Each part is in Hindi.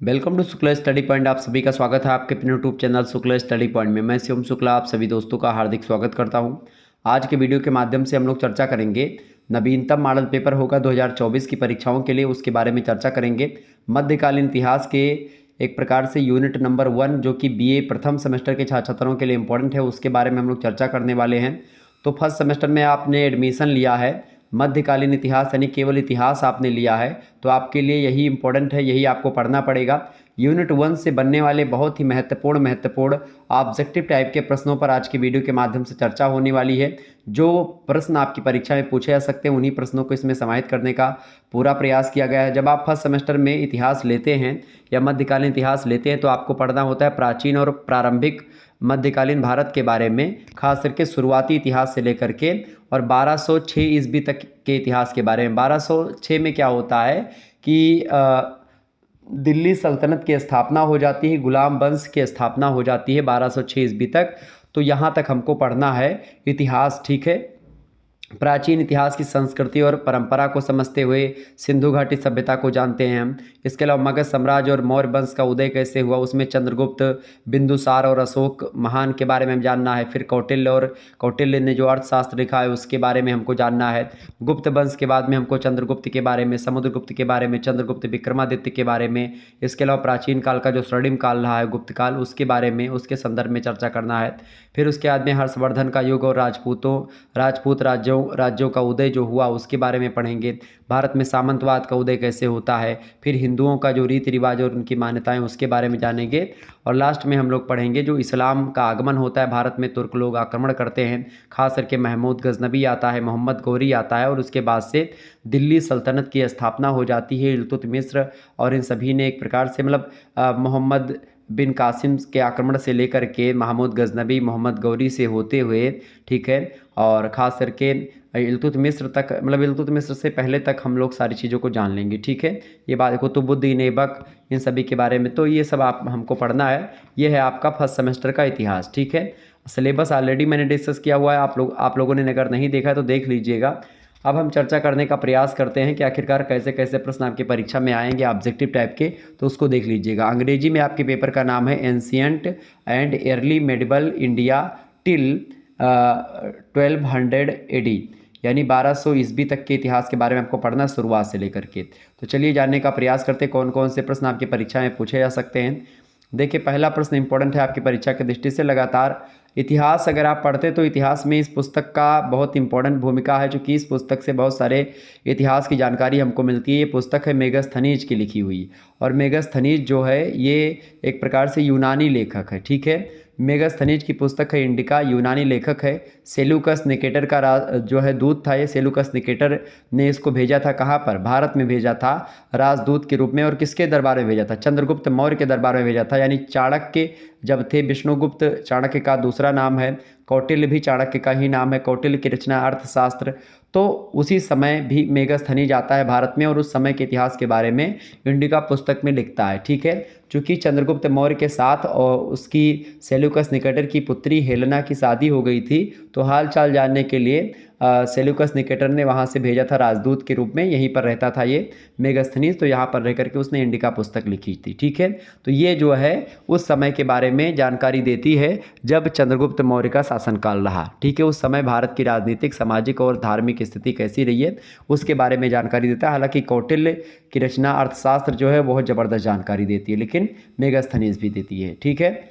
Welcome to Shukla study point. आप सभी का स्वागत है आपके अपने YouTube channel Shukla study point में। मैं शिवम शुक्ला आप सभी दोस्तों का हार्दिक स्वागत करता हूं। आज के वीडियो के माध्यम से हम लोग चर्चा करेंगे नवीनतम मॉडल पेपर होगा 2024 की परीक्षाओं के लिए, उसके बारे में चर्चा करेंगे। मध्यकालीन इतिहास के एक प्रकार से यूनिट नंबर 1 जो कि बीए प्रथम सेमेस्टर के छात्र छात्राओं के लिए इम्पोर्टेंट है, उसके बारे में हम लोग चर्चा करने वाले हैं। तो फर्स्ट सेमेस्टर में आपने एडमिशन लिया है, मध्यकालीन इतिहास यानी केवल इतिहास आपने लिया है, तो आपके लिए यही इम्पोर्टेंट है, यही आपको पढ़ना पड़ेगा। यूनिट 1 से बनने वाले बहुत ही महत्वपूर्ण ऑब्जेक्टिव टाइप के प्रश्नों पर आज की वीडियो के माध्यम से चर्चा होने वाली है। जो प्रश्न आपकी परीक्षा में पूछे जा सकते हैं उन्हीं प्रश्नों को इसमें समाहित करने का पूरा प्रयास किया गया है। जब आप फर्स्ट सेमेस्टर में इतिहास लेते हैं या मध्यकालीन इतिहास लेते हैं तो आपको पढ़ना होता है प्राचीन और प्रारंभिक मध्यकालीन भारत के बारे में, खास करके शुरुआती इतिहास से लेकर के और 1206 ईस्वी तक के इतिहास के बारे में। 1206 में क्या होता है कि दिल्ली सल्तनत की स्थापना हो जाती है, गुलाम वंश की स्थापना हो जाती है 1206 ईस्वी तक। तो यहाँ तक हमको पढ़ना है इतिहास, ठीक है। प्राचीन इतिहास की संस्कृति और परंपरा को समझते हुए सिंधु घाटी सभ्यता को जानते हैं हम। इसके अलावा मगध साम्राज्य और मौर्य वंश का उदय कैसे हुआ, उसमें चंद्रगुप्त, बिंदुसार और अशोक महान के बारे में हम जानना है। फिर कौटिल्य ने जो अर्थशास्त्र लिखा है उसके बारे में हमको जानना है। गुप्त वंश के बाद में हमको चंद्रगुप्त के बारे में, समुद्रगुप्त के बारे में, चंद्रगुप्त विक्रमादित्य के बारे में। इसके अलावा प्राचीन काल का जो स्वर्णिम काल रहा है गुप्त काल, उसके बारे में, उसके संदर्भ में चर्चा करना है। फिर उसके बाद में हर्षवर्धन का युग और राजपूत राज्यों का उदय जो हुआ उसके बारे में पढ़ेंगे। भारत में सामंतवाद का उदय कैसे होता है। फिर हिंदुओं का जो रीति रिवाज और उनकी मान्यताएं उसके बारे में जानेंगे। और लास्ट में हम लोग पढ़ेंगे जो इस्लाम का आगमन होता है भारत में, तुर्क लोग आक्रमण करते हैं, खास करके महमूद गजनबी आता है, मोहम्मद गौरी आता है, और उसके बाद से दिल्ली सल्तनत की स्थापना हो जाती है इल्तुतमिश। और इन सभी ने एक प्रकार से मोहम्मद बिन कासिम के आक्रमण से लेकर के महमूद गजनबी, मोहम्मद गौरी से होते हुए, ठीक है, और ख़ास करके इल्तुतमिश तक, इल्तुतमिश से पहले तक हम लोग सारी चीज़ों को जान लेंगे, ठीक है। ये बात कुतुबुद्दीन ऐबक, इन सभी के बारे में, तो ये सब आप हमको पढ़ना है। ये है आपका फर्स्ट सेमेस्टर का इतिहास, ठीक है। सिलेबस ऑलरेडी मैंने डिस्कस किया हुआ है, आप लोगों ने अगर नहीं देखा तो देख लीजिएगा। अब हम चर्चा करने का प्रयास करते हैं कि आखिरकार कैसे कैसे प्रश्न आपकी परीक्षा में आएंगे ऑब्जेक्टिव टाइप के, तो उसको देख लीजिएगा। अंग्रेजी में आपके पेपर का नाम है ancient and early medieval India till 1200 AD, यानी 1200 ईस्वी तक के इतिहास के बारे में आपको पढ़ना शुरुआत से लेकर के। तो चलिए जानने का प्रयास करते हैं कौन कौन से प्रश्न आपकी परीक्षा में पूछे जा सकते हैं। देखिए, पहला प्रश्न इंपॉर्टेंट है आपकी परीक्षा की दृष्टि से। लगातार इतिहास अगर आप पढ़ते तो इतिहास में इस पुस्तक का बहुत इंपॉर्टेंट भूमिका है, क्योंकि इस पुस्तक से बहुत सारे इतिहास की जानकारी हमको मिलती है। ये पुस्तक है मेगस्थनीज की लिखी हुई, और मेगस्थनीज जो है ये एक प्रकार से यूनानी लेखक है, ठीक है। मेगस्थनीज की पुस्तक है इंडिका, यूनानी लेखक है। सेल्यूकस निकेटर का जो है दूत था ये। सेल्यूकस निकेटर ने इसको भेजा था कहाँ पर, भारत में भेजा था राजदूत के रूप में। और किसके दरबार में भेजा था, चंद्रगुप्त मौर्य के दरबार में भेजा था, यानी चाणक्य जब थे। विष्णुगुप्त चाणक्य का दूसरा नाम है, कौटिल्य भी चाणक्य का ही नाम है। कौटिल्य की रचना अर्थशास्त्र, तो उसी समय भी मेगस्थनीज आता है भारत में और उस समय के इतिहास के बारे में इंडिका पुस्तक में लिखता है, ठीक है। चूँकि चंद्रगुप्त मौर्य के साथ और उसकी सेल्यूकस निकेटर की पुत्री हेलेना की शादी हो गई थी, तो हाल चाल जानने के लिए सेल्यूकस निकेटर ने वहाँ से भेजा था राजदूत के रूप में। यहीं पर रहता था ये मेगस्थनीज, तो यहाँ पर रह करके उसने इंडिका पुस्तक लिखी थी, ठीक है। तो ये जो है उस समय के बारे में जानकारी देती है जब चंद्रगुप्त मौर्य का शासनकाल रहा, ठीक है। उस समय भारत की राजनीतिक, सामाजिक और धार्मिक स्थिति कैसी रही है उसके बारे में जानकारी देता है। हालांकि कौटिल्य की रचना अर्थशास्त्र जो है बहुत ज़बरदस्त जानकारी देती है, लेकिन मेगस्थनीज भी देती है, ठीक है।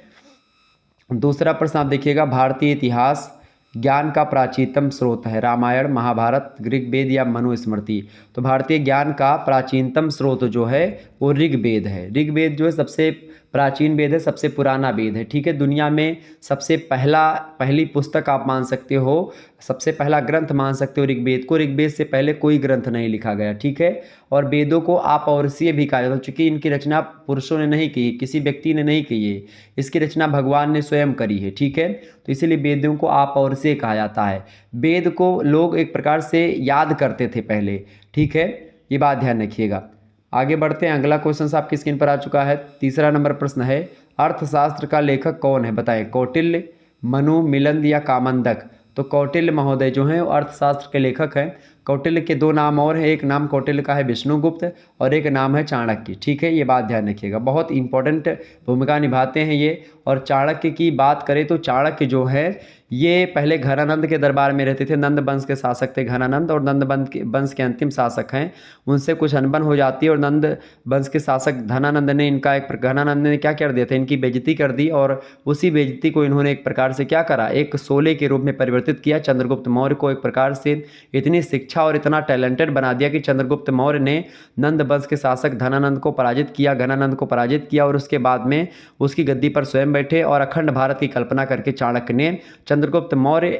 दूसरा प्रश्न आप देखिएगा, भारतीय इतिहास ज्ञान का प्राचीनतम स्रोत है, रामायण, महाभारत, ऋग्वेद या मनुस्मृति। तो भारतीय ज्ञान का प्राचीनतम स्रोत जो है वो ऋग्वेद है। ऋग्वेद जो है सबसे प्राचीन वेद है, सबसे पुराना वेद है, ठीक है। दुनिया में सबसे पहली पुस्तक आप मान सकते हो, सबसे पहला ग्रंथ मान सकते हो ऋग्वेद को। ऋग्वेद से पहले कोई ग्रंथ नहीं लिखा गया, ठीक है। और वेदों को अपौरुषीय भी कहा जाता है, चूँकि इनकी रचना पुरुषों ने नहीं की, किसी व्यक्ति ने नहीं की है, इसकी रचना भगवान ने स्वयं करी है, ठीक है। तो इसीलिए वेदों को अपौरुषीय कहा जाता है। वेद को लोग एक प्रकार से याद करते थे पहले, ठीक है, ये बात ध्यान रखिएगा। आगे बढ़ते हैं, अगला क्वेश्चन आपकी स्क्रीन पर आ चुका है। तीसरा नंबर प्रश्न है, अर्थशास्त्र का लेखक कौन है, बताएं। कौटिल्य, मनु, मिलिंद या कामंदक। तो कौटिल्य महोदय जो हैं वो अर्थशास्त्र के लेखक हैं। कौटिल्य के दो नाम और हैं, एक नाम कौटिल्य का है विष्णुगुप्त और एक नाम है चाणक्य। ठीक है, ये बात ध्यान रखिएगा, बहुत इंपॉर्टेंट भूमिका निभाते हैं ये। और चाणक्य की बात करें तो चाणक्य जो है ये पहले घनानंद के दरबार में रहते थे। नंद वंश के शासक थे घनानंद, और नंद वंश के अंतिम शासक हैं। उनसे कुछ अनबन हो जाती है और नंद वंश के शासक धनानंद ने इनका घनानंद ने क्या कर दिया था, इनकी बेइज्जती कर दी। और उसी बेइज्जती को इन्होंने एक प्रकार से क्या करा, एक शोले के रूप में परिवर्तित किया। चंद्रगुप्त मौर्य को एक प्रकार से इतनी शिक्षा और इतना टैलेंटेड बना दिया कि चंद्रगुप्त मौर्य ने नंद वंश के शासक धनानंद को पराजित किया, घनानंद को पराजित किया, और उसके बाद में उसकी गद्दी पर स्वयं बैठे और अखंड भारत की कल्पना करके चाणक्य ने, चंद्रगुप्त मौर्य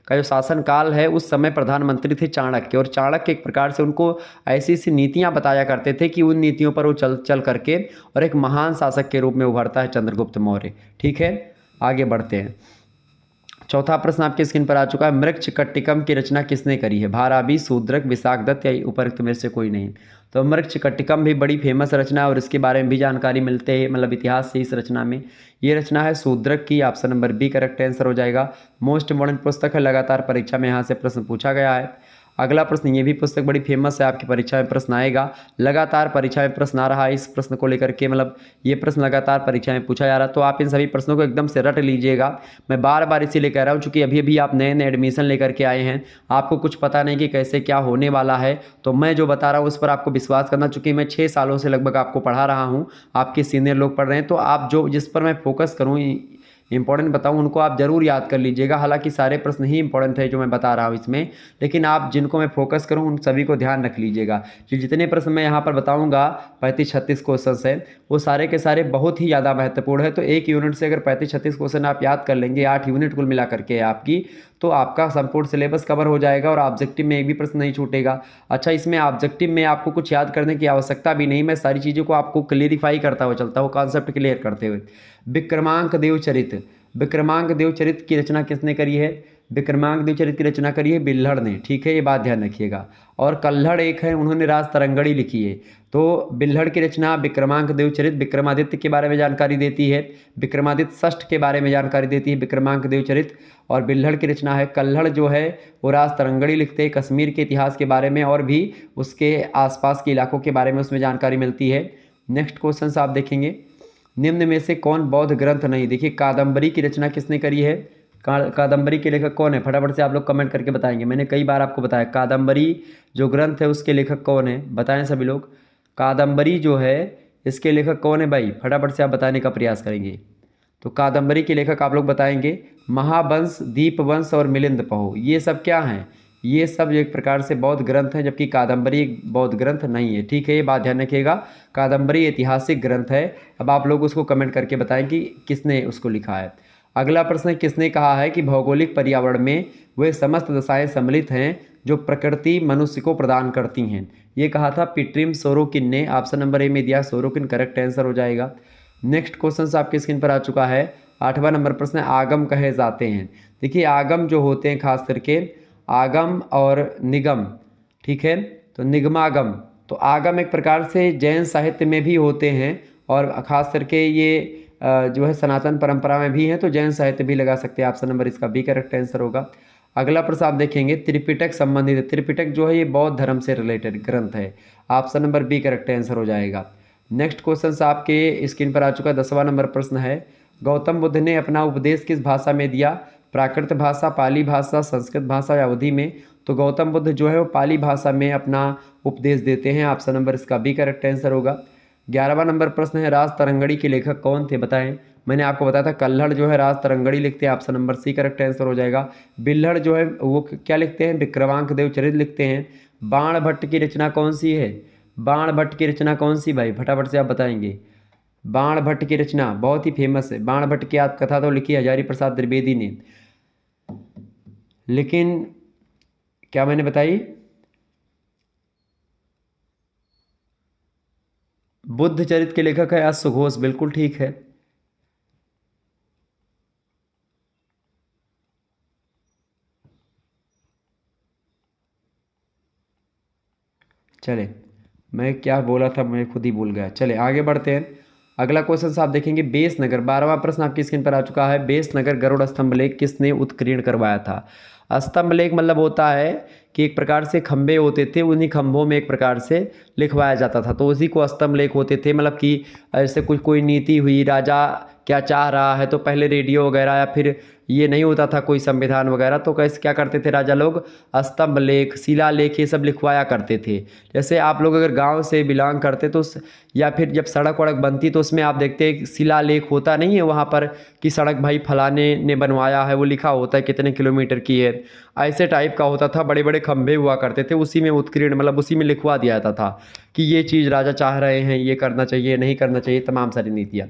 का जो शासनकाल है उस समय प्रधानमंत्री थे चाणक्य। और चाणक्य एक प्रकार से उनको ऐसी ऐसी नीतियां बताया करते थे कि उन नीतियों पर वो चल करके और एक महान शासक के रूप में उभरता है चंद्रगुप्त मौर्य। ठीक है, आगे बढ़ते हैं। चौथा प्रश्न आपके स्क्रीन पर आ चुका है, मृच्छकटिकम की रचना किसने करी है? भारवी, शूद्रक, विशाखदत्त या उपर्युक्त में से कोई नहीं? तो मृच्छकटिकम भी बड़ी फेमस रचना है और इसके बारे में भी जानकारी मिलते हैं, मतलब इतिहास से इस रचना में। ये रचना है शूद्रक की, option number B correct answer हो जाएगा। मोस्ट मॉडर्न पुस्तक है, लगातार परीक्षा में यहाँ से प्रश्न पूछा गया है। अगला प्रश्न, ये भी पुस्तक बड़ी फेमस है, आपकी परीक्षा में प्रश्न आएगा, लगातार परीक्षा में प्रश्न आ रहा है इस प्रश्न को लेकर के, मतलब ये प्रश्न लगातार परीक्षा में पूछा जा रहा है। तो आप इन सभी प्रश्नों को एकदम से रट लीजिएगा। मैं बार बार इसीलिए कह रहा हूँ चूँकि अभी अभी आप नए नए एडमिशन लेकर के आए हैं, आपको कुछ पता नहीं कि कैसे क्या होने वाला है। तो मैं जो बता रहा हूँ उस पर आपको विश्वास करना, चूँकि मैं 6 सालों से लगभग आपको पढ़ा रहा हूँ, आपके सीनियर लोग पढ़ रहे हैं। तो आप जो जिस पर मैं फोकस करूँ, इंपॉर्टेंट बताऊं, उनको आप जरूर याद कर लीजिएगा। हालांकि सारे प्रश्न ही इंपॉर्टेंट है जो मैं बता रहा हूं इसमें, लेकिन आप जिनको मैं फोकस करूं उन सभी को ध्यान रख लीजिएगा। जो जितने प्रश्न मैं यहाँ पर बताऊंगा 35-36 क्वेश्चन है, वो सारे के सारे बहुत ही ज़्यादा महत्वपूर्ण है। तो एक यूनिट से अगर 35-36 क्वेश्चन आप याद कर लेंगे, 8 यूनिट कुल मिला करके आपकी, तो आपका संपूर्ण सिलेबस कवर हो जाएगा और ऑब्जेक्टिव में एक भी प्रश्न नहीं छूटेगा। अच्छा, इसमें ऑब्जेक्टिव में आपको कुछ याद करने की आवश्यकता भी नहीं, मैं सारी चीज़ों को आपको क्लियरिफाई करता हुआ चलता हूँ, कॉन्सेप्ट क्लियर करते हुए। विक्रमांक देवचरित, विक्रमांक देवचरित की रचना किसने करी है? विक्रमांक देवचरित की रचना करी है बिल्हड़ ने। ठीक है, ये बात ध्यान रखिएगा। और कल्हड़ एक है, उन्होंने राज तरंगड़ी लिखी है। तो बिल्हड़ की रचना विक्रमांक देवचरित विक्रमादित्य के बारे में जानकारी देती है, विक्रमादित्य षष्ठ के बारे में जानकारी देती है विक्रमांक देवचरित। और बिल्हड़ की रचना है कल्हड़ जो है वो राज तरंगड़ी लिखते हैं, कश्मीर के इतिहास के बारे में और भी उसके आसपास के इलाकों के बारे में उसमें जानकारी मिलती है। नेक्स्ट क्वेश्चन आप देखेंगे, निम्न में से कौन बौद्ध ग्रंथ नहीं? देखिए, कादम्बरी की रचना किसने करी है? कादम्बरी के लेखक कौन है? फटाफट से आप लोग कमेंट करके बताएंगे। मैंने कई बार आपको बताया कादम्बरी जो ग्रंथ है उसके लेखक कौन है, बताएं सभी लोग। कादम्बरी जो है इसके लेखक कौन है भाई? फटाफट से आप बताने का प्रयास करेंगे। तो कादम्बरी के लेखक आप लोग बताएंगे महावंश, दीपवंश और मिलिंद पहो। ये सब क्या हैं? ये सब एक प्रकार से बौद्ध ग्रंथ हैं, जबकि कादम्बरी एक बौद्ध ग्रंथ नहीं है। ठीक है, ये बात ध्यान रखिएगा, कादम्बरी ऐतिहासिक ग्रंथ है। अब आप लोग उसको कमेंट करके बताएं कि किसने उसको लिखा है। अगला प्रश्न, किसने कहा है कि भौगोलिक पर्यावरण में वे समस्त दशाएं सम्मिलित हैं जो प्रकृति मनुष्य को प्रदान करती हैं? ये कहा था पिट्रिम सोरोकिन ने। ऑप्शन नंबर ए में दिया सोरोकिन, करेक्ट आंसर हो जाएगा। नेक्स्ट क्वेश्चन आपके स्क्रीन पर आ चुका है, 8वां नंबर प्रश्न, आगम कहे जाते हैं। देखिए, आगम जो होते हैं खास करके आगम और निगम, ठीक है, तो निगमागम। तो आगम एक प्रकार से जैन साहित्य में भी होते हैं और खास करके ये जो है सनातन परंपरा में भी हैं, तो जैन साहित्य भी लगा सकते हैं। ऑप्शन नंबर इसका बी करेक्ट आंसर होगा। अगला प्रश्न आप देखेंगे, त्रिपिटक संबंधित है। त्रिपिटक जो है ये बौद्ध धर्म से रिलेटेड ग्रंथ है। Option number B correct answer हो जाएगा। नेक्स्ट क्वेश्चन आपके स्क्रीन पर आ चुका है, 10वां नंबर प्रश्न है, गौतम बुद्ध ने अपना उपदेश किस भाषा में दिया? प्राकृत भाषा, पाली भाषा, संस्कृत भाषा या अवधी में? तो गौतम बुद्ध जो है वो पाली भाषा में अपना उपदेश देते हैं। ऑप्शन नंबर इसका बी करेक्ट आंसर होगा। 11वां नंबर प्रश्न है, राज तरंगड़ी के लेखक कौन थे? बताएं। मैंने आपको बताया था कल्हड़ जो है राज तरंगड़ी लिखते हैं। Option number C correct answer हो जाएगा। बिल्हड़ जो है वो क्या लिखते हैं? विक्रमांक देवचरित लिखते हैं। बाण भट्ट की रचना कौन सी है? बाण भट्ट की रचना कौन सी भाई? फटाफट से आप बताएंगे। बाण भट्ट की रचना बहुत ही फेमस है। बाण भट्ट की आत्मकथा तो लिखी हजारी प्रसाद द्विवेदी ने, लेकिन क्या मैंने बताई? बुद्ध चरित के लेखक है अश्वघोष, बिल्कुल ठीक है। चले, मैं क्या बोला था मैं खुद ही भूल गया। चले आगे बढ़ते हैं। अगला क्वेश्चन आप देखेंगे, बेसनगर, 12वां प्रश्न आपकी स्क्रीन पर आ चुका है। बेसनगर गरुड़ स्तंभ लेख किसने उत्कीर्ण करवाया था? स्तंभ लेख मतलब होता है कि एक प्रकार से खंभे होते थे, उन्हीं खंभों में एक प्रकार से लिखवाया जाता था, तो उसी को स्तंभ लेख होते थे। मतलब कि ऐसे कुछ कोई नीति हुई, राजा क्या चाह रहा है, तो पहले रेडियो वगैरह या फिर ये नहीं होता था कोई संविधान वगैरह, तो कैसे क्या करते थे राजा लोग, स्तंभ लेख, शिला लेख ये सब लिखवाया करते थे। जैसे आप लोग अगर गांव से बिलोंग करते तो या फिर जब सड़क वड़क बनती तो उसमें आप देखते हैं शिला लेख होता नहीं है वहाँ पर कि सड़क भाई फलाने ने बनवाया है, वो लिखा होता है कितने किलोमीटर की है, ऐसे टाइप का होता था। बड़े बड़े खंभे हुआ करते थे, उसी में उत्कीर्ण मतलब उसी में लिखवा दिया जाता था कि ये चीज़ राजा चाह रहे हैं, ये करना चाहिए नहीं करना चाहिए, तमाम सारी नीतियाँ।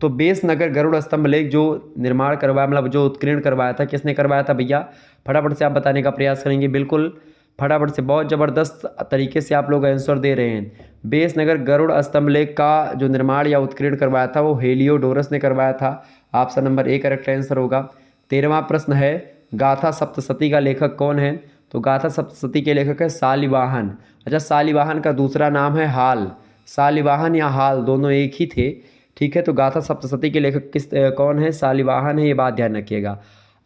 तो बेस नगर गरुड़ स्तंभ लेख जो निर्माण करवाया मतलब जो उत्कीर्ण करवाया था, किसने करवाया था भैया, फटाफट से आप बताने का प्रयास करेंगे, बिल्कुल फटाफट से, बहुत ज़बरदस्त तरीके से आप लोग आंसर दे रहे हैं। बेस नगर गरुड़ स्तंभ लेख का जो निर्माण या उत्कीर्ण करवाया था वो हेलियोडोरस ने करवाया था। Option number A correct answer होगा। 13वां प्रश्न है, गाथा सप्तशती का लेखक कौन है, तो गाथा सप्तशती के लेखक है शालिवाहन। अच्छा, शालिवाहन का दूसरा नाम है हाल, शालिवाहन या हाल दोनों एक ही थे, ठीक है। तो गाथा सप्तशती के लेखक कौन है, शालिवाहन है, ये बात ध्यान रखिएगा।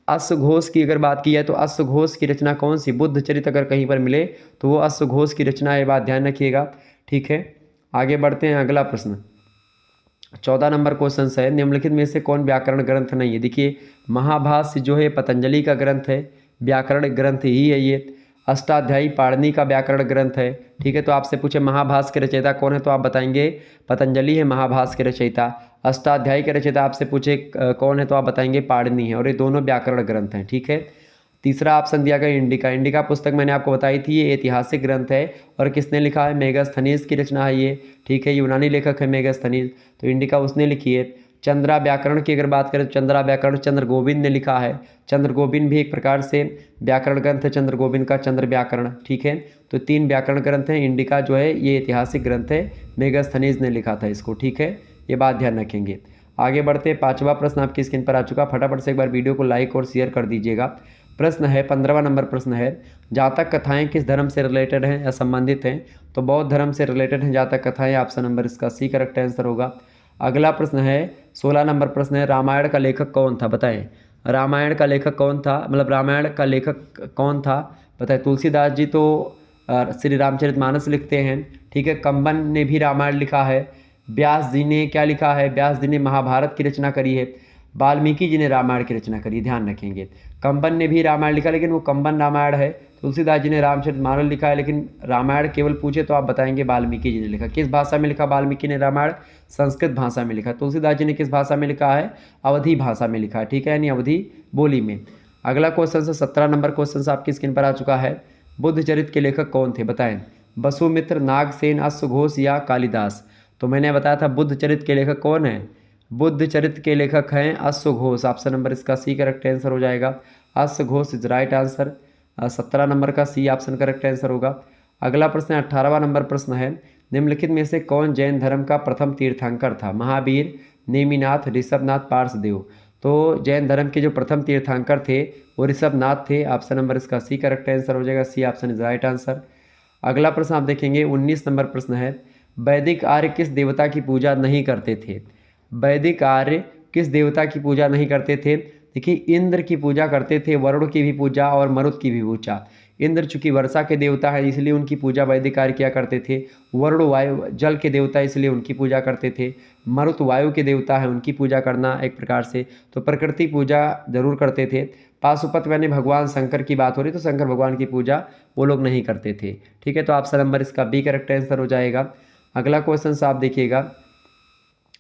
अश्वघोष की अगर बात की जाए तो अश्वघोष की रचना कौन सी, बुद्ध चरित अगर कहीं पर मिले तो वो अश्वघोष की रचना है, ये बात ध्यान रखिएगा, ठीक है। आगे बढ़ते हैं, अगला प्रश्न 14 नंबर क्वेश्चन है, निम्नलिखित में से कौन व्याकरण ग्रंथ नहीं है। देखिए महाभाष्य जो है पतंजलि का ग्रंथ है, व्याकरण ग्रंथ ही है ये। अष्टाध्यायी पाणिनि का व्याकरण ग्रंथ है, ठीक है। तो आपसे पूछे महाभाष्य के रचयिता कौन है, तो आप बताएंगे पतंजलि है महाभाष्य के रचयिता। अष्टाध्यायी के रचयिता आपसे पूछे कौन है, तो आप बताएंगे पाणिनि है, और ये दोनों व्याकरण ग्रंथ हैं, ठीक है। तीसरा ऑप्शन दिया गया इंडिका। इंडिका पुस्तक मैंने आपको बताई थी, ये ऐतिहासिक ग्रंथ है, और किसने लिखा है, मेगास्थनीज की रचना है ये, ठीक है। यूनानी लेखक है मेगास्थनीज, तो इंडिका उसने लिखी है। चंद्रा व्याकरण की अगर बात करें तो चंद्रा व्याकरण चंद्र गोविंद ने लिखा है। चंद्र गोविंद भी एक प्रकार से व्याकरण ग्रंथ है, चंद्र गोविंद का चंद्र व्याकरण, ठीक है। तो 3 व्याकरण ग्रंथ हैं, इंडिका जो है ये ऐतिहासिक ग्रंथ है, मेगास्थनीज ने लिखा था इसको, ठीक है। ये बात ध्यान रखेंगे। आगे बढ़ते, 5वां प्रश्न आपकी स्क्रीन पर आ चुका, फटाफट से एक बार वीडियो को लाइक और शेयर कर दीजिएगा। प्रश्न है 15वां नंबर प्रश्न है, जातक कथाएं किस धर्म से रिलेटेड हैं या संबंधित हैं, तो बौद्ध धर्म से रिलेटेड हैं जातक कथाएं, ऑप्शन नंबर इसका सी करेक्ट आंसर होगा। अगला प्रश्न है 16 नंबर प्रश्न है, रामायण का लेखक कौन था, बताएं रामायण का लेखक कौन था, मतलब रामायण का लेखक कौन था, बताएं। तुलसीदास जी तो श्री रामचरितमानस लिखते हैं, ठीक है। कंबन ने भी रामायण लिखा है। व्यास जी ने क्या लिखा है, व्यास जी ने महाभारत की रचना करी है। वाल्मीकि जी ने रामायण की रचना करी, ध्यान रखेंगे। कंबन ने भी रामायण लिखा, लेकिन वो कंबन रामायण है। तुलसीदास जी ने रामचरितमानस लिखा है, लेकिन रामायण केवल पूछे तो आप बताएंगे वाल्मीकि जी ने लिखा। किस भाषा में लिखा वाल्मीकि ने रामायण, संस्कृत भाषा में लिखा। तुलसीदास जी ने किस भाषा में लिखा है, अवधी भाषा में लिखा है, ठीक है, यानी अवधी बोली में। अगला क्वेश्चन से 17 नंबर क्वेश्चन आपकी स्क्रीन पर आ चुका है, बुद्ध चरित के लेखक कौन थे, बताएं। वसुमित्र, नागसेन, अश्वघोष या कालिदास। तो मैंने बताया था बुद्ध चरित के लेखक कौन है, बुद्ध चरित्र के लेखक हैं अश्वघोष, ऑप्शन नंबर इसका सी करेक्ट आंसर हो जाएगा। अश्वघोष इज राइट आंसर, 17 नंबर का सी ऑप्शन करेक्ट आंसर होगा। अगला प्रश्न 18वां नंबर प्रश्न है, निम्नलिखित में से कौन जैन धर्म का प्रथम तीर्थंकर था, महावीर, नेमिनाथ, ऋषभनाथ, पार्श्वदेव। तो जैन धर्म के जो प्रथम तीर्थंकर थे वो ऋषभनाथ थे, ऑप्शन नंबर इसका सी करेक्ट आंसर हो जाएगा, C option is right answer. अगला प्रश्न आप देखेंगे 19 नंबर प्रश्न है, वैदिक आर्य किस देवता की पूजा नहीं करते थे, वैदिक आर्य किस देवता की पूजा नहीं करते थे। देखिए इंद्र की पूजा करते थे, वरुण की भी पूजा और मरुत की भी पूजा। इंद्र चूंकि वर्षा के देवता है इसलिए उनकी पूजा वैदिक आर्य किया करते थे। वरुण वायु जल के देवता इसलिए उनकी पूजा करते थे। मरुत वायु के देवता है, उनकी पूजा करना एक प्रकार से तो प्रकृति पूजा जरूर करते थे। पाशुपत यानी भगवान शंकर की बात हो रही तो शंकर भगवान की पूजा वो लोग नहीं करते थे, ठीक है। तो ऑप्शन नंबर इसका बी करेक्ट आंसर हो जाएगा। अगला क्वेश्चन आप देखिएगा,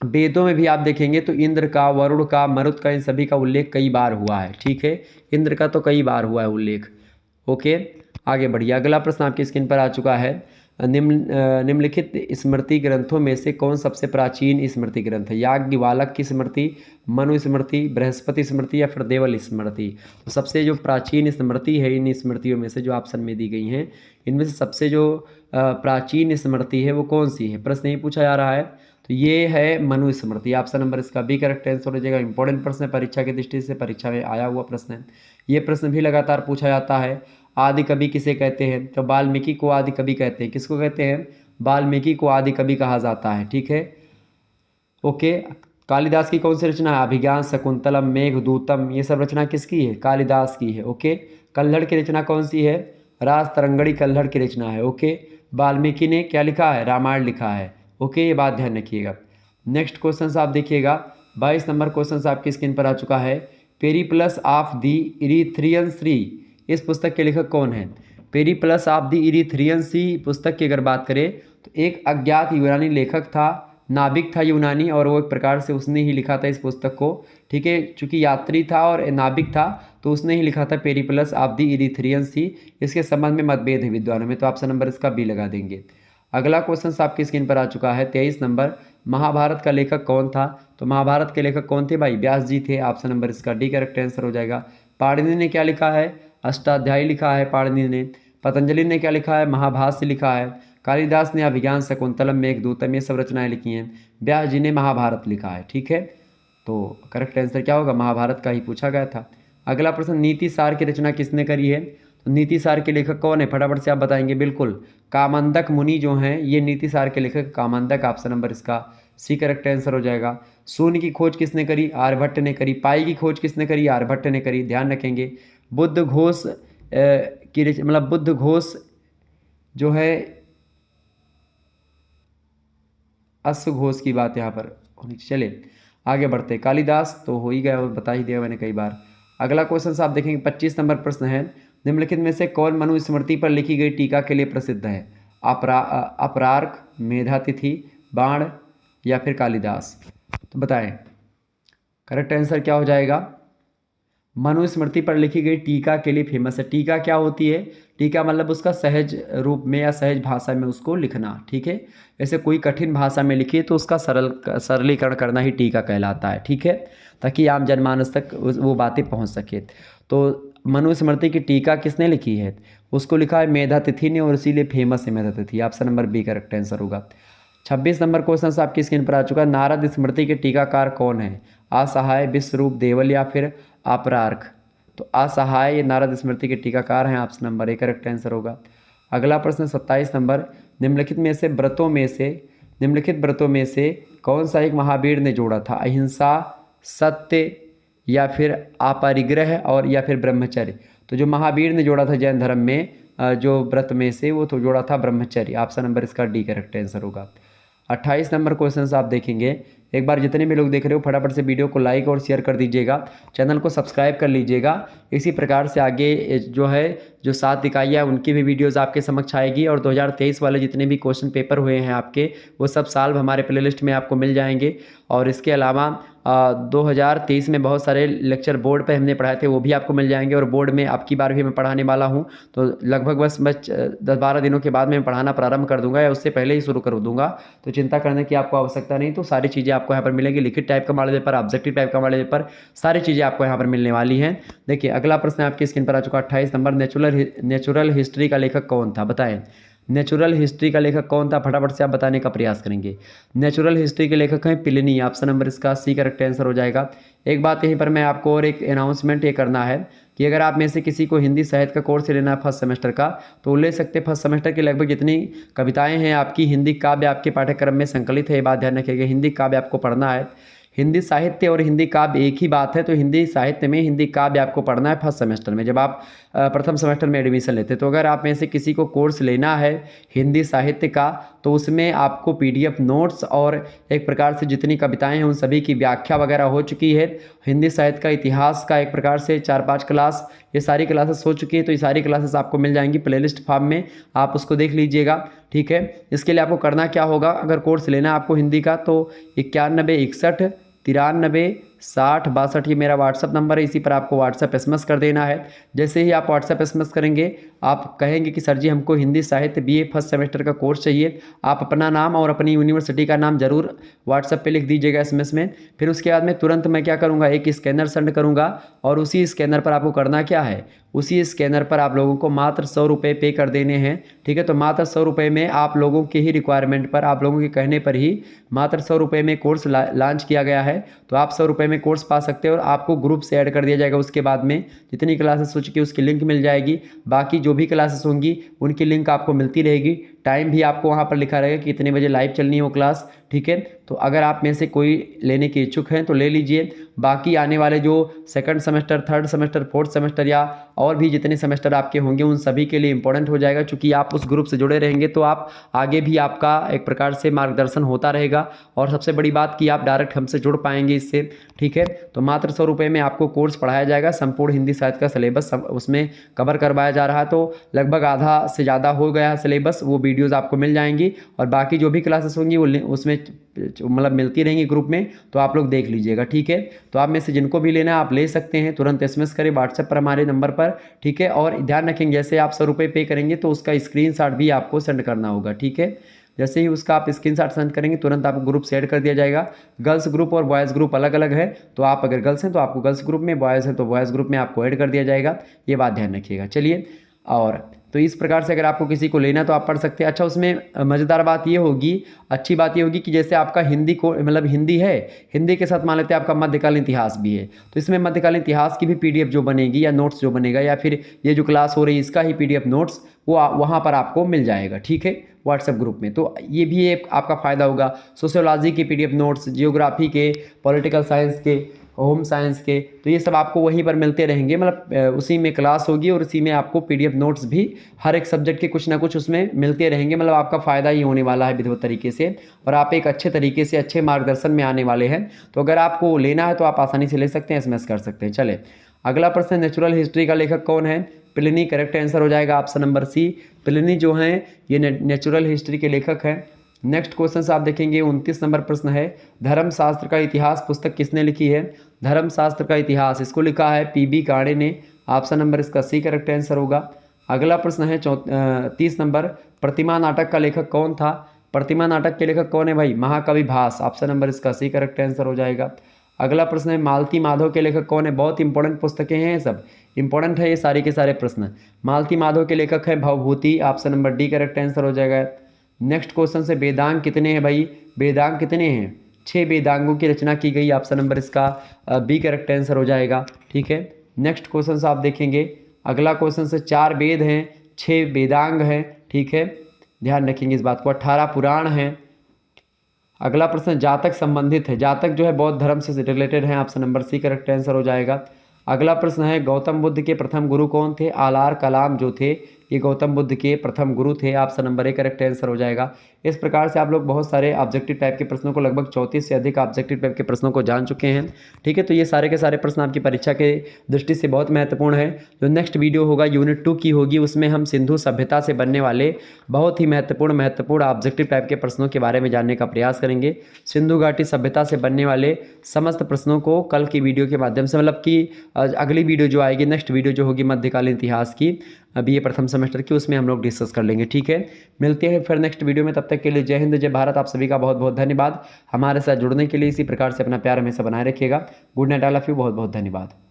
वेदों में भी आप देखेंगे तो इंद्र का, वरुण का, मरुत का, इन सभी का उल्लेख कई बार हुआ है, ठीक है। इंद्र का तो कई बार हुआ है उल्लेख, ओके। आगे बढ़िए, अगला प्रश्न आपकी स्क्रीन पर आ चुका है, निम्नलिखित स्मृति ग्रंथों में से कौन सबसे प्राचीन स्मृति ग्रंथ है, याज्ञवल्क्य की स्मृति, मनु स्मृति, बृहस्पति स्मृति या फिर देवल स्मृति। तो सबसे जो प्राचीन स्मृति है इन स्मृतियों में से जो ऑप्शन में दी गई हैं इनमें से सबसे जो प्राचीन स्मृति है वो कौन सी है, प्रश्न यही पूछा जा रहा है। तो ये है मनु स्मृति, ऑप्शन नंबर इसका बी करेक्ट आंसर हो जाएगा। इंपॉर्टेंट प्रश्न है, परीक्षा की दृष्टि से परीक्षा में आया हुआ प्रश्न है। ये प्रश्न भी लगातार पूछा जाता है। आदि कवि किसे कहते हैं, तो वाल्मीकि को आदि कवि कहते हैं। किसको कहते हैं, वाल्मीकि को आदि कवि कहा जाता है, ठीक है, ओके। कालिदास की कौन सी रचना है? अभिज्ञान, शकुंतलम, मेघदूतम, ये सब रचना किसकी है? कालिदास की है। ओके। कल्हड़ की रचना कौन सी है? रास तरंगड़ी कल्हड़ की रचना है। ओके। वाल्मीकि ने क्या लिखा है? रामायण लिखा है। ओके, ये बात ध्यान रखिएगा। नेक्स्ट क्वेश्चन आप देखिएगा, 22 नंबर क्वेश्चन आपकी स्क्रीन पर आ चुका है। पेरिप्लस ऑफ द इरीथ्रियन सी, इस पुस्तक के लेखक कौन है? पेरिप्लस ऑफ द इरीथ्रियन सी पुस्तक की अगर बात करें तो एक अज्ञात यूनानी लेखक था, नाविक था यूनानी, और वो एक प्रकार से उसने ही लिखा था इस पुस्तक को। ठीक है, चूंकि यात्री था और नाविक था तो उसने ही लिखा था पेरिप्लस ऑफ द इरीथ्रियन सी। इसके संबंध में मतभेद है विद्वानों में, तो ऑप्शन नंबर इसका बी लगा देंगे। अगला क्वेश्चन आपकी स्क्रीन पर आ चुका है, 23 नंबर। महाभारत का लेखक कौन था? तो महाभारत के लेखक कौन थे भाई? व्यास जी थे। ऑप्शन नंबर इसका डी करेक्ट आंसर हो जाएगा। पाणिनि ने क्या लिखा है? अष्टाध्यायी लिखा है पाणिनि ने। पतंजलि ने क्या लिखा है? महाभाष्य लिखा है। कालिदास ने अभिज्ञान, शकुंतलम, मेघदूतम, ये सब रचनाएं लिखी हैं। व्यास जी ने महाभारत लिखा है। ठीक है, तो करेक्ट आंसर क्या होगा? महाभारत का ही पूछा गया था। अगला प्रश्न, नीति सार की रचना किसने करी है? तो नीति सार के लेखक कौन है? फटाफट से आप बताएंगे। बिल्कुल, कामंदक मुनि जो हैं ये नीति सार के लेखक कामंदक। ऑप्शन नंबर इसका सी करेक्ट आंसर हो जाएगा। शून्य की खोज किसने करी? आर्यभट्ट ने करी। पाई की खोज किसने करी? आर्यभट्ट ने करी। ध्यान रखेंगे। बुद्ध घोष मतलब बुद्ध घोष जो है, अश्वघोष की बात यहाँ पर होनी। चले आगे बढ़ते। कालिदास तो हो ही गया, बता ही दिया मैंने कई बार। अगला क्वेश्चन आप देखेंगे, 25 नंबर प्रश्न है। निम्नलिखित में से कौन मनुस्मृति पर लिखी गई टीका के लिए प्रसिद्ध है? अपरार्क, मेधातिथि, बाण या फिर कालिदास? तो बताएं, करेक्ट आंसर क्या हो जाएगा? मनुस्मृति पर लिखी गई टीका के लिए फेमस है। टीका क्या होती है? टीका मतलब उसका सहज रूप में या सहज भाषा में उसको लिखना। ठीक है, ऐसे कोई कठिन भाषा में लिखिए तो उसका सरलीकरण करना ही टीका कहलाता है। ठीक है, ताकि आम जनमानस तक वो बातें पहुंच सके। तो मनुस्मृति की टीका किसने लिखी है? उसको लिखा है मेधातिथि ने, और इसीलिए फेमस है Medhatithi. Option number B correct answer होगा। 26 नंबर क्वेश्चन आपकी स्क्रीन पर आ चुका है। नारद स्मृति के टीकाकार कौन है? असहाय, विश्वरूप, देवल या फिर अपरार्क? तो असहाय ये नारद स्मृति के टीकाकार हैं। Option number A correct answer होगा। अगला प्रश्न 27 नंबर। निम्नलिखित व्रतों में से कौन सा एक महावीर ने जोड़ा था? अहिंसा, सत्य या फिर अपरिग्रह और या फिर ब्रह्मचर्य? तो जो महावीर ने जोड़ा था जैन धर्म में जो व्रत में से, वो तो जोड़ा था ब्रह्मचर्य। ऑप्शन नंबर इसका डी करेक्ट आंसर होगा। 28 नंबर क्वेश्चन आप देखेंगे। एक बार जितने भी लोग देख रहे हो फटाफट से वीडियो को लाइक और शेयर कर दीजिएगा, चैनल को सब्सक्राइब कर लीजिएगा। इसी प्रकार से आगे जो 7 इकाइयाँ उनकी भी वीडियोस आपके समक्ष आएगी, और 2023 वाले जितने भी क्वेश्चन पेपर हुए हैं आपके, वो सब साल हमारे प्लेलिस्ट में आपको मिल जाएंगे। और इसके अलावा 2023 में बहुत सारे लेक्चर बोर्ड पे हमने पढ़ाए थे, वो भी आपको मिल जाएंगे। और बोर्ड में अब की बार भी मैं पढ़ाने वाला हूँ, तो लगभग बस 10-12 दिनों के बाद मैं पढ़ाना प्रारंभ कर दूंगा, या उससे पहले ही शुरू कर दूंगा। तो चिंता करने की आपको आवश्यकता नहीं। तो सारी चीज़ें आपको यहाँ पर मिलेंगी। लिखित टाइप का मॉडल पेपर, ऑब्जेक्टिव टाइप का मॉडल पेपर, सारी चीज़ें आपको यहाँ पर मिलने वाली हैं। देखिए अगला प्रश्न आपकी स्क्रीन पर आ चुका 28 नंबर। नेचुरल हिस्ट्री का लेखक कौन था? बताएं, नेचुरल हिस्ट्री का लेखक कौन था? फटाफट से आप बताने का प्रयास करेंगे। नेचुरल हिस्ट्री के लेखक हैं प्लिनी। ऑप्शन नंबर इसका सी करेक्ट आंसर हो जाएगा। एक बात यहीं पर मैं आपको और एक अनाउंसमेंट ये करना है कि अगर आप में से किसी को हिंदी साहित्य का कोर्स लेना है फर्स्ट सेमेस्टर का, तो ले सकते हैं। फर्स्ट सेमेस्टर की लगभग जितनी कविताएं हैं आपकी, हिंदी काव्य आपके पाठ्यक्रम में संकलित है। ये बात ध्यान रखिएगा, हिंदी काव्य आपको पढ़ना है। हिंदी साहित्य और हिंदी काव्य एक ही बात है, तो हिंदी साहित्य में हिंदी काव्य आपको पढ़ना है फर्स्ट सेमेस्टर में, जब आप प्रथम सेमेस्टर में एडमिशन लेते हैं। तो अगर आप में से किसी को कोर्स लेना है हिंदी साहित्य का, तो उसमें आपको PDF नोट्स और एक प्रकार से जितनी कविताएं हैं उन सभी की व्याख्या वगैरह हो चुकी है। हिंदी साहित्य का इतिहास का एक प्रकार से 4-5 क्लास, ये सारी क्लासेस हो चुकी है। तो ये सारी क्लासेस आपको मिल जाएंगी प्लेलिस्ट फॉर्म में, आप उसको देख लीजिएगा। ठीक है, इसके लिए आपको करना क्या होगा, अगर कोर्स लेना है आपको हिंदी का, तो 91 61 93 60 62 ये मेरा व्हाट्सअप नंबर है। इसी पर आपको व्हाट्सअप SMS कर देना है। जैसे ही आप व्हाट्सअप SMS करेंगे, आप कहेंगे कि सर जी हमको हिंदी साहित्य BA फर्स्ट सेमेस्टर का कोर्स चाहिए, आप अपना नाम और अपनी यूनिवर्सिटी का नाम जरूर व्हाट्सअप पे लिख दीजिएगा SMS में। फिर उसके बाद में तुरंत मैं क्या करूँगा, एक स्कैनर सेंड करूँगा, और उसी स्कैनर पर आपको करना क्या है, उसी स्कैनर पर आप लोगों को मात्र 100 रुपये पे कर देने हैं। ठीक है, तो मात्र 100 रुपये में आप लोगों के ही रिक्वायरमेंट पर, आप लोगों के कहने पर ही मात्र 100 रुपये में कोर्स लॉन्च किया गया है। तो आप 100 रुपये में कोर्स पा सकते हैं, और आपको ग्रुप से ऐड कर दिया जाएगा। उसके बाद में जितनी क्लासेस हो चुकी है उसकी लिंक मिल जाएगी। बाकी जो भी क्लासेस होंगी उनकी लिंक आपको मिलती रहेगी। टाइम भी आपको वहाँ पर लिखा रहेगा कि कितने बजे लाइव चलनी है वो क्लास। ठीक है, तो तो अगर आप में से कोई लेने के इच्छुक हैं तो ले लीजिए। बाकी आने वाले जो second semester, third semester, fourth semester या और भी जितने सेमेस्टर आपके होंगे उन सभी के लिए इंपॉर्टेंट हो जाएगा, क्योंकि आप उस ग्रुप से जुड़े रहेंगे तो आप आगे भी आपका एक प्रकार से मार्गदर्शन होता रहेगा। और सबसे बड़ी बात कि आप डायरेक्ट हमसे जुड़ पाएंगे इससे, ठीक है। तो मात्र 100 रुपये में आपको कोर्स पढ़ाया जाएगा, संपूर्ण हिंदी साहित्य का सिलेबस उसमें कवर करवाया जा रहा है। तो लगभग आधा से ज़्यादा हो गया है सिलेबस, वो वीडियोज़ आपको मिल जाएंगी और बाकी जो भी क्लासेस होंगी वो उसमें मतलब मिलती रहेंगी ग्रुप में, तो आप लोग देख लीजिएगा, ठीक है। तो आप में से जिनको भी लेना है आप ले सकते हैं, तुरंत SMS करें व्हाट्सएप पर हमारे नंबर पर, ठीक है। और ध्यान रखेंगे जैसे आप 100 रुपये पे करेंगे तो उसका स्क्रीनशॉट भी आपको सेंड करना होगा, ठीक है। जैसे ही उसका आप स्क्रीनशॉट सेंड करेंगे तुरंत आपको ग्रुप से ऐड कर दिया जाएगा। गर्ल्स ग्रुप और बॉयज़ ग्रुप अलग अलग है, तो आप अगर गर्ल्स हैं तो आपको गर्ल्स ग्रुप में, बॉयज़ हैं तो बॉयज़ ग्रुप में आपको ऐड कर दिया जाएगा, ये बात ध्यान रखिएगा। चलिए, और तो इस प्रकार से अगर आपको किसी को लेना तो आप पढ़ सकते हैं। अच्छा, उसमें मज़ेदार बात ये होगी, अच्छी बात ये होगी कि जैसे आपका हिंदी को मतलब हिंदी है, हिंदी के साथ मान लेते हैं आपका मध्यकालीन इतिहास भी है, तो इसमें मध्यकालीन इतिहास की भी PDF जो बनेगी या नोट्स जो बनेगा या फिर ये जो क्लास हो रही है इसका ही PDF नोट्स वो वहाँ पर आपको मिल जाएगा, ठीक है, व्हाट्सएप ग्रुप में। तो ये भी एक आपका फ़ायदा होगा। सोशियोलॉजी के PDF नोट्स, जियोग्राफी के, पॉलिटिकल साइंस के, होम साइंस के, तो ये सब आपको वहीं पर मिलते रहेंगे। मतलब उसी में क्लास होगी और उसी में आपको PDF नोट्स भी हर एक सब्जेक्ट के कुछ ना कुछ उसमें मिलते रहेंगे। मतलब आपका फ़ायदा ही होने वाला है विधिवत तरीके से, और आप एक अच्छे तरीके से अच्छे मार्गदर्शन में आने वाले हैं। तो अगर आपको लेना है तो आप आसानी से ले सकते हैं, SMS कर सकते हैं। चले, अगला प्रश्न, नेचुरल हिस्ट्री का लेखक कौन है? प्लिनी। करेक्ट आंसर हो जाएगा ऑप्शन नंबर C। प्लिनी जो हैं ये नेचुरल हिस्ट्री के लेखक हैं। नेक्स्ट क्वेश्चन से आप देखेंगे 29 नंबर प्रश्न है, धर्मशास्त्र का इतिहास पुस्तक किसने लिखी है? धर्मशास्त्र का इतिहास इसको लिखा है PB काणे ने। ऑप्शन नंबर इसका C करेक्ट आंसर होगा। अगला प्रश्न है 30 नंबर, प्रतिमा नाटक का लेखक कौन था? प्रतिमा नाटक के लेखक कौन है भाई? महाकवि भास। ऑप्शन नंबर इसका C करेक्ट आंसर हो जाएगा। अगला प्रश्न है, मालती माधव के लेखक कौन है? बहुत इंपॉर्टेंट पुस्तकें हैं, ये सब इंपॉर्टेंट है ये सारे के सारे प्रश्न। मालती माधव के लेखक है Bhavabhuti. Option number D correct answer हो जाएगा। नेक्स्ट क्वेश्चन से, वेदांग कितने हैं भाई? वेदांग कितने हैं? 6 वेदांगों की रचना की गई। ऑप्शन नंबर इसका B करेक्ट आंसर हो जाएगा, ठीक है। नेक्स्ट क्वेश्चन से आप देखेंगे, अगला क्वेश्चन से 4 वेद हैं, 6 वेदांग हैं, ठीक है, ध्यान रखेंगे इस बात को। 18 पुराण हैं। अगला प्रश्न जातक संबंधित है, जातक जो है बौद्ध धर्म से रिलेटेड है। Option number C correct answer हो जाएगा। अगला प्रश्न है, गौतम बुद्ध के प्रथम गुरु कौन थे? आलार कलाम जो थे ये गौतम बुद्ध के प्रथम गुरु थे। Option number A correct answer हो जाएगा। इस प्रकार से आप लोग बहुत सारे ऑब्जेक्टिव टाइप के प्रश्नों को, लगभग 34 से अधिक ऑब्जेक्टिव टाइप के प्रश्नों को जान चुके हैं, ठीक है। तो ये सारे के सारे प्रश्न आपकी परीक्षा के दृष्टि से बहुत महत्वपूर्ण है। जो नेक्स्ट वीडियो होगा यूनिट 2 की होगी, उसमें हम सिंधु सभ्यता से बनने वाले बहुत ही महत्वपूर्ण ऑब्जेक्टिव टाइप के प्रश्नों के बारे में जानने का प्रयास करेंगे। सिंधु घाटी सभ्यता से बनने वाले समस्त प्रश्नों को कल की वीडियो के माध्यम से, मतलब कि अगली वीडियो जो आएगी, नेक्स्ट वीडियो जो होगी मध्यकालीन इतिहास की, अभी ये प्रथम सेमेस्टर की, उसमें हम लोग डिस्कस कर लेंगे, ठीक है। मिलते हैं फिर नेक्स्ट वीडियो में, तब तक के लिए जय हिंद, जय भारत। आप सभी का बहुत बहुत धन्यवाद। हमारे साथ जुड़ने के लिए इसी प्रकार से अपना प्यार हमेशा बनाए रखिएगा। Good night, all of you, बहुत बहुत धन्यवाद।